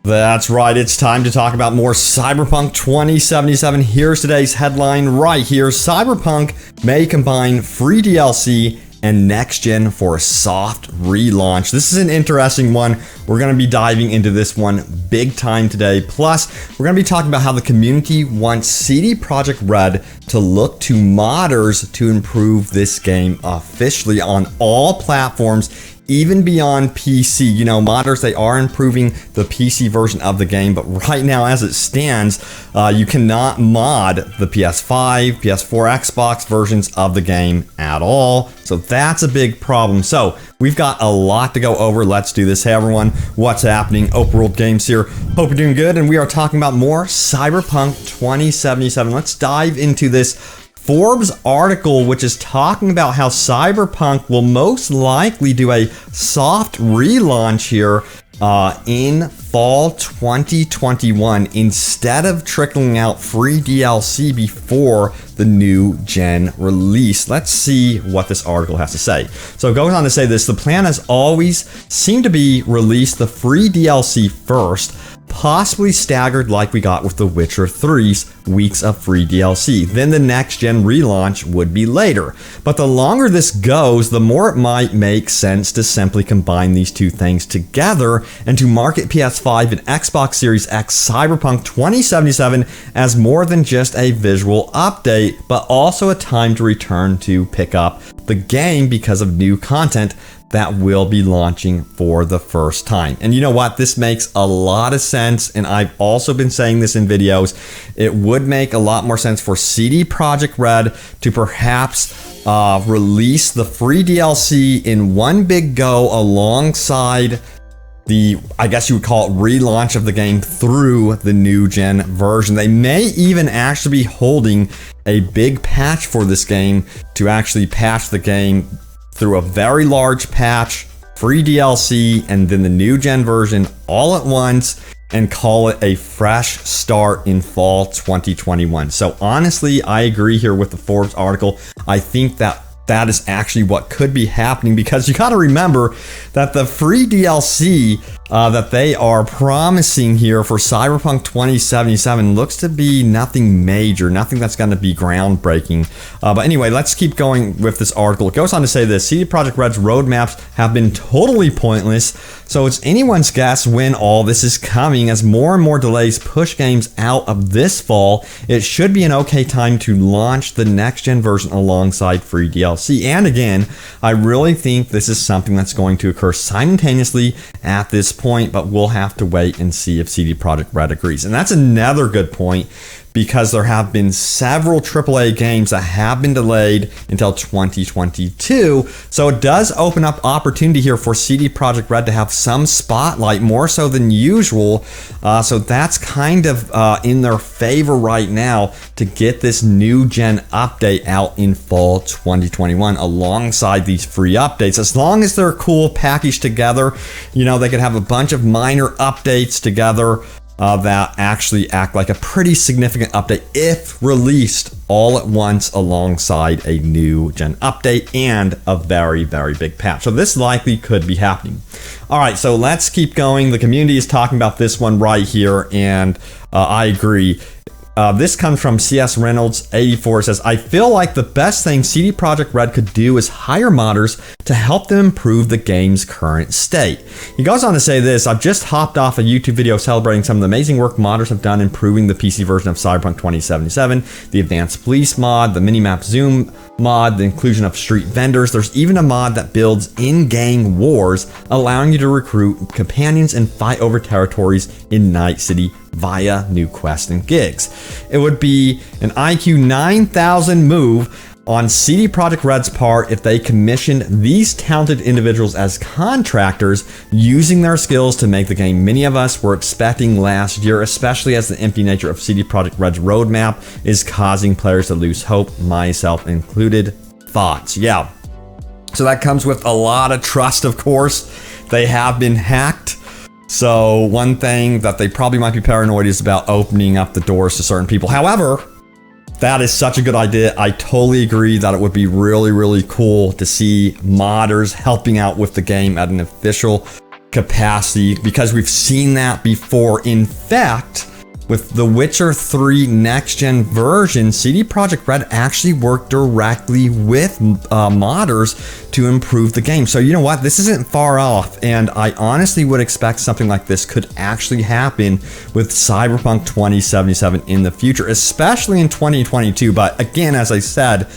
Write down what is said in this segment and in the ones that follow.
That's right, it's time to talk about more Cyberpunk 2077. Here's today's headline right here. Cyberpunk may combine free DLC and next gen for a soft relaunch. This is an interesting one. We're going to be diving into this one big time today. Plus, we're going to be talking about how the community wants CD Projekt RED to look to modders to improve this game officially on all platforms, even beyond PC. You know, modders, they are improving the PC version of the game, but right now as it stands, you cannot mod the PS5, PS4, Xbox versions of the game at all. So that's a big problem. So we've got a lot to go over. Let's do this. Hey everyone, what's happening? Open World Games here. Hope you're doing good, and we are talking about more Cyberpunk 2077. Let's dive into this Forbes article, which is talking about how Cyberpunk will most likely do a soft relaunch here in fall 2021 instead of trickling out free DLC before the new gen release. Let's see what this article has to say. So it goes on to say this: the plan has always seemed to be release the free DLC first, possibly staggered like we got with The Witcher 3's weeks of free DLC. Then the next gen relaunch would be later. But the longer this goes, the more it might make sense to simply combine these two things together and to market PS5 and Xbox Series X Cyberpunk 2077 as more than just a visual update, but also a time to return to pick up the game because of new content that will be launching for the first time. And you know what? This makes a lot of sense, and I've also been saying this in videos. It would make a lot more sense for CD Projekt RED to perhaps release the free DLC in one big go alongside the, I guess you would call it, relaunch of the game through the new gen version. They may even actually be holding a big patch for this game to actually patch the game through a very large patch, free DLC, and then the new gen version all at once, and call it a fresh start in fall 2021. So honestly, I agree here with the Forbes article. I think that is actually what could be happening, because you got to remember that the free DLC that they are promising here for Cyberpunk 2077 looks to be nothing major, nothing that's going to be groundbreaking. But anyway, let's keep going with this article. It goes on to say this: CD Projekt RED's roadmaps have been totally pointless, so it's anyone's guess when all this is coming. As more and more delays push games out of this fall, it should be an okay time to launch the next gen version alongside free DLC. And again, I really think this is something that's going to occur simultaneously at this point, but we'll have to wait and see if CD Projekt RED agrees. And that's another good point, because there have been several AAA games that have been delayed until 2022. So it does open up opportunity here for CD Projekt RED to have some spotlight, more so than usual. So that's kind of in their favor right now to get this new gen update out in fall 2021 alongside these free updates. As long as they're cool, packaged together, you know, they could have a bunch of minor updates together that actually act like a pretty significant update if released all at once alongside a new gen update and a very, very big patch. So this likely could be happening. All right, so let's keep going. The community is talking about this one right here, and I agree. This comes from CS Reynolds 84. It says, I feel like the best thing CD Projekt RED could do is hire modders to help them improve the game's current state. He goes on to say this: I've just hopped off a YouTube video celebrating some of the amazing work modders have done improving the PC version of Cyberpunk 2077, the advanced police mod, the minimap zoom mod, the inclusion of street vendors. There's even a mod that builds in-game wars, allowing you to recruit companions and fight over territories in Night City via new quests and gigs. It would be an IQ 9000 move on CD Projekt RED's part if they commissioned these talented individuals as contractors, using their skills to make the game many of us were expecting last year, especially as the empty nature of CD Projekt RED's roadmap is causing players to lose hope, myself included. Thoughts? Yeah. So that comes with a lot of trust, of course. They have been hacked. So one thing that they probably might be paranoid is about opening up the doors to certain people. However, that is such a good idea. I totally agree that it would be really, really cool to see modders helping out with the game at an official capacity, because we've seen that before. In fact, with The Witcher 3 next-gen version, CD Projekt RED actually worked directly with modders to improve the game. So you know what? This isn't far off, and I honestly would expect something like this could actually happen with Cyberpunk 2077 in the future, especially in 2022. But again, as I said,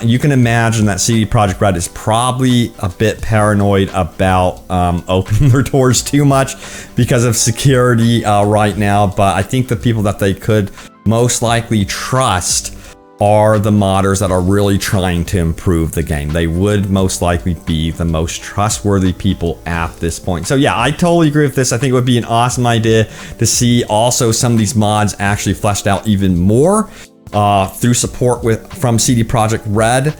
you can imagine that CD Projekt RED is probably a bit paranoid about opening their doors too much because of security right now. But I think the people that they could most likely trust are the modders that are really trying to improve the game. They would most likely be the most trustworthy people at this point. So yeah, I totally agree with this. I think it would be an awesome idea to see also some of these mods actually fleshed out even more through support from CD Projekt RED,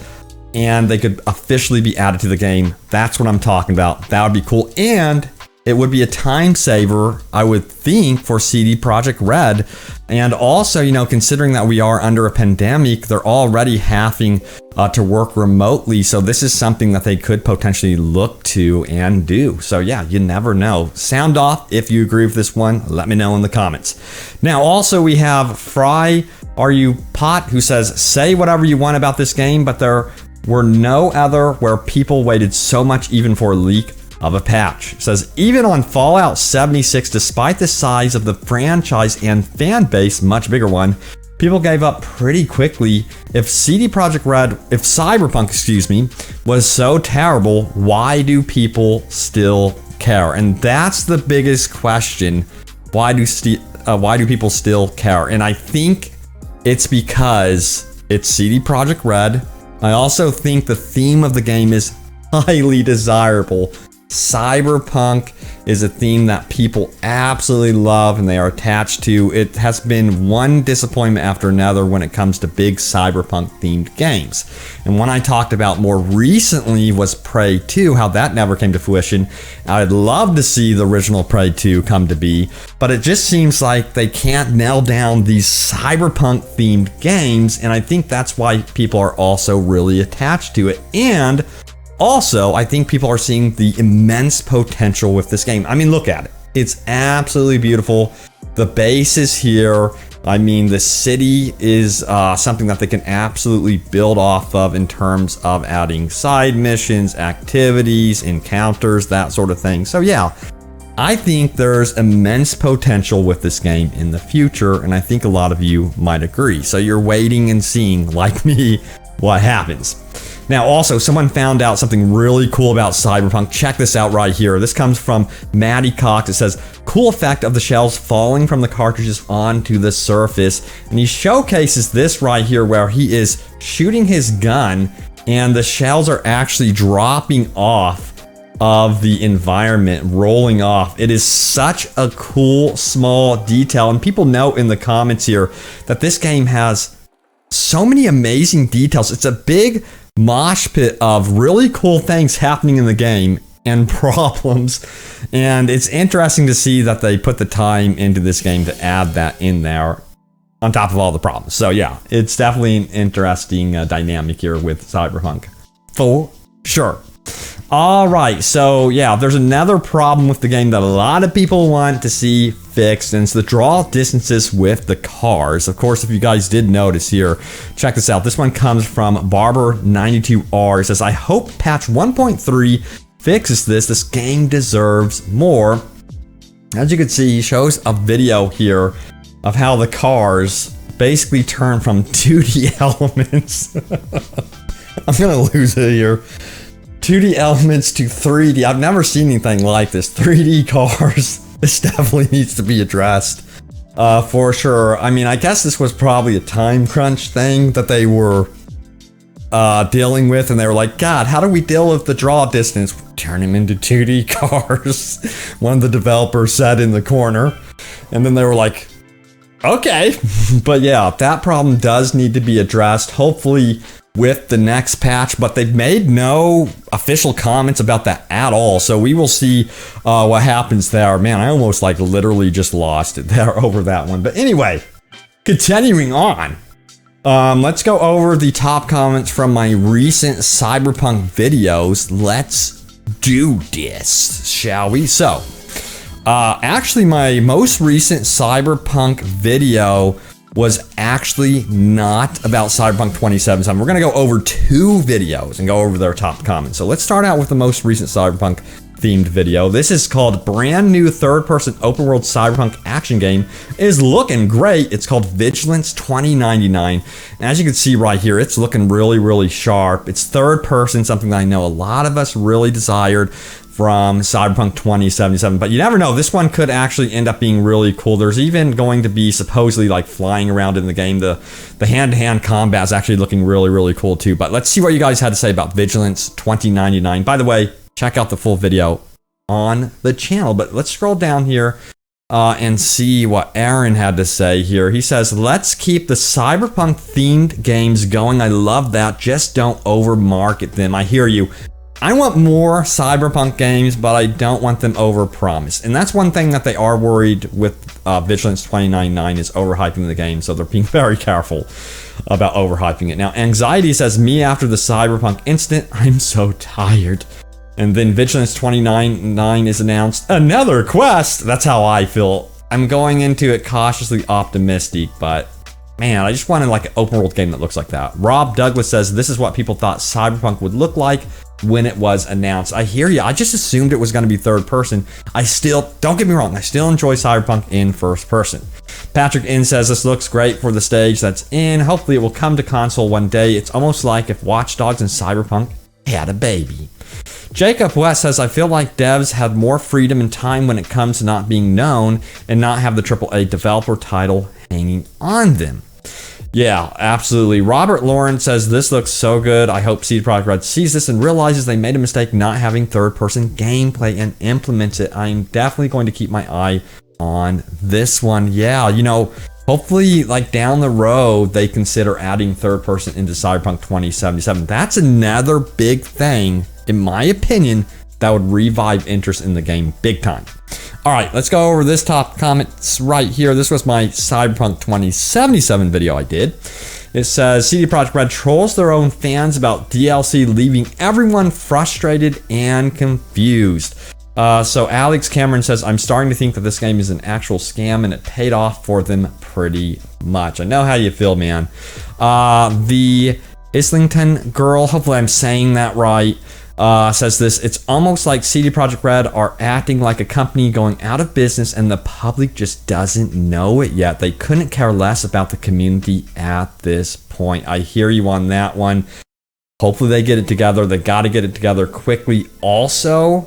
and they could officially be added to the game. That's what I'm talking about. That would be cool, and it would be a time saver, I would think, for CD Projekt RED. And also, you know, considering that we are under a pandemic, they're already having to work remotely. So this is something that they could potentially look to and do. So yeah, you never know. Sound off if you agree with this one. Let me know in the comments. Now, also we have Fry Are You Pot, who says, say whatever you want about this game, but there were no other where people waited so much even for a leak of a patch. It says, even on Fallout 76, despite the size of the franchise and fan base, much bigger one, people gave up pretty quickly. If Cyberpunk, excuse me, was so terrible, why do people still care? And that's the biggest question. Why do people still care? And I think it's because it's CD Projekt RED. I also think the theme of the game is highly desirable. Cyberpunk is a theme that people absolutely love and they are attached to. It has been one disappointment after another when it comes to big Cyberpunk themed games. And one I talked about more recently was Prey 2, how that never came to fruition. I'd love to see the original Prey 2 come to be, but it just seems like they can't nail down these Cyberpunk themed games, and I think that's why people are also really attached to it. And also, I think people are seeing the immense potential with this game. I mean, look at it. It's absolutely beautiful. The base is here. I mean, the city is something that they can absolutely build off of in terms of adding side missions, activities, encounters, that sort of thing. So yeah, I think there's immense potential with this game in the future, and I think a lot of you might agree. So you're waiting and seeing, like me, what happens. Now, also, someone found out something really cool about Cyberpunk. Check this out right here. This comes from Maddie Cox. It says, cool effect of the shells falling from the cartridges onto the surface. And he showcases this right here where he is shooting his gun and the shells are actually dropping off of the environment, rolling off. It is such a cool, small detail. And people note in the comments here that this game has so many amazing details. It's a big mosh pit of really cool things happening in the game and problems, and it's interesting to see that they put the time into this game to add that in there on top of all the problems. So yeah, it's definitely an interesting dynamic here with Cyberpunk for sure. All right, so yeah, there's another problem with the game that a lot of people want to see fixed, and it's the draw distances with the cars. Of course, if you guys did notice here, check this out. This one comes from Barber92R. It says, I hope patch 1.3 fixes this. This game deserves more. As you can see, he shows a video here of how the cars basically turn from 2D elements. I'm gonna lose it here. 2D elements to 3D. I've never seen anything like this. 3D cars. This definitely needs to be addressed for sure. I mean, I guess this was probably a time crunch thing that they were dealing with, and they were like, God, how do we deal with the draw distance? Turn them into 2D cars. One of the developers said in the corner, and then they were like, okay. But yeah, that problem does need to be addressed. Hopefully with the next patch, but they've made no official comments about that at all. So we will see what happens there. Man, I almost like literally just lost it there over that one. But anyway, continuing on. Let's go over the top comments from my recent Cyberpunk videos. Let's do this, shall we? So, actually, my most recent Cyberpunk video was actually not about Cyberpunk 2077. We're gonna go over 2 videos and go over their top comments. So let's start out with the most recent Cyberpunk themed video. This is called brand new third-person open world Cyberpunk action game. It is looking great. It's called Vigilance 2099. And as you can see right here, it's looking really sharp. It's third person, something that I know a lot of us really desired from Cyberpunk 2077, but you never know. This one could actually end up being really cool. There's even going to be supposedly like flying around in the game. The hand-to-hand combat is actually looking really cool too. But let's see what you guys had to say about Vigilance 2099. By the way, check out the full video on the channel. But let's scroll down here and see what Aaron had to say here. He says, let's keep the Cyberpunk themed games going. I love that. Just don't overmarket them. I hear you. I want more Cyberpunk games, but I don't want them overpromised. And that's one thing that they are worried with Vigilance 2099 is overhyping the game, so they're being very careful about overhyping it. Now, Anxiety says, me after the Cyberpunk incident, I'm so tired. And then Vigilance 2099 is announced. Another quest! That's how I feel. I'm going into it cautiously optimistic, but man, I just wanted like an open world game that looks like that. Rob Douglas says, this is what people thought Cyberpunk would look like when it was announced. I hear you. I just assumed it was going to be third person. I still, don't get me wrong, I still enjoy Cyberpunk in first person. Patrick N says, this looks great for the stage that's in. Hopefully it will come to console one day. It's almost like if Watch Dogs and Cyberpunk had a baby. Jacob West says, I feel like devs had more freedom and time when it comes to not being known and not have the AAA developer title hanging on them. Yeah, absolutely. Robert Lawrence says, this looks so good. I hope CD Projekt RED sees this and realizes they made a mistake not having third-person gameplay and implements it. I'm definitely going to keep my eye on this one. Yeah, you know, hopefully, like, down the road, they consider adding third-person into Cyberpunk 2077. That's another big thing, in my opinion, that would revive interest in the game big time. All right, let's go over this top comments right here. This was my Cyberpunk 2077 video I did. It says, CD Projekt RED trolls their own fans about DLC, leaving everyone frustrated and confused. So Alex Cameron says, I'm starting to think that this game is an actual scam and it paid off for them pretty much. I know how you feel, man. The Islington girl, hopefully I'm saying that right, says this, it's almost like CD Projekt RED are acting like a company going out of business and the public just doesn't know it yet. They couldn't care less about the community at this point. I hear you on that one. Hopefully they get it together. They got to get it together quickly. Also,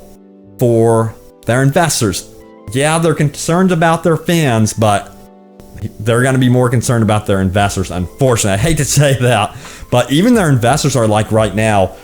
for their investors. Yeah, they're concerned about their fans, but they're going to be more concerned about their investors, unfortunately. I hate to say that, but even their investors are like right now,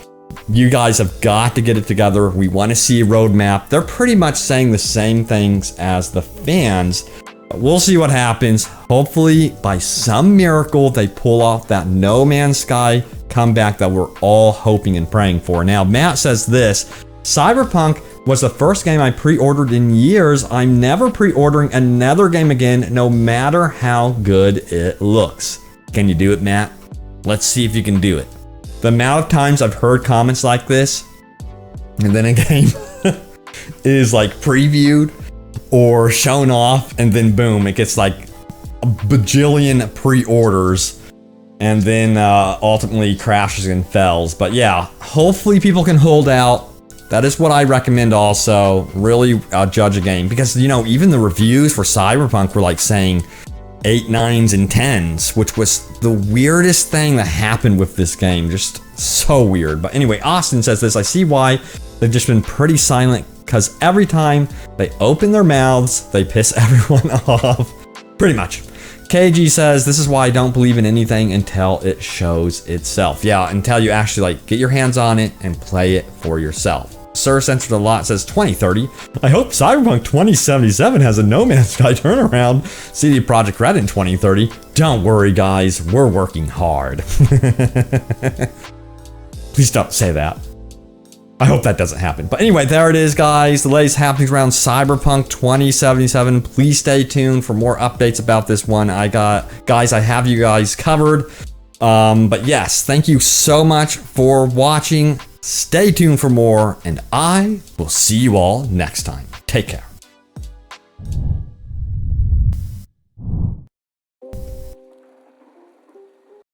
you guys have got to get it together. We want to see a roadmap. They're pretty much saying the same things as the fans. But we'll see what happens. Hopefully, by some miracle, they pull off that No Man's Sky comeback that we're all hoping and praying for. Now, Matt says this, Cyberpunk was the first game I pre-ordered in years. I'm never pre-ordering another game again, no matter how good it looks. Can you do it, Matt? Let's see if you can do it. The amount of times I've heard comments like this, and then a game is like previewed or shown off, and then boom, it gets like a bajillion pre-orders, and then ultimately crashes and fails. But yeah, hopefully people can hold out. That is what I recommend also. Really judge a game, because you know, even the reviews for Cyberpunk were like saying 8, 9s, and 10s, which was the weirdest thing that happened with this game. Just so weird. But anyway, Austin says this, I see why they've just been pretty silent, because every time they open their mouths, they piss everyone off. Pretty much. KG says, this is why I don't believe in anything until it shows itself. Yeah, until you actually like get your hands on it and play it for yourself. Sir Censored a Lot says 2030. I hope Cyberpunk 2077 has a No Man's Sky turnaround. CD Projekt RED in 2030. Don't worry, guys. We're working hard. Please don't say that. I hope that doesn't happen. But anyway, there it is, guys. The latest happenings around Cyberpunk 2077. Please stay tuned for more updates about this one. Guys, I have you guys covered. But yes, thank you so much for watching. Stay tuned for more, and I will see you all next time. Take care.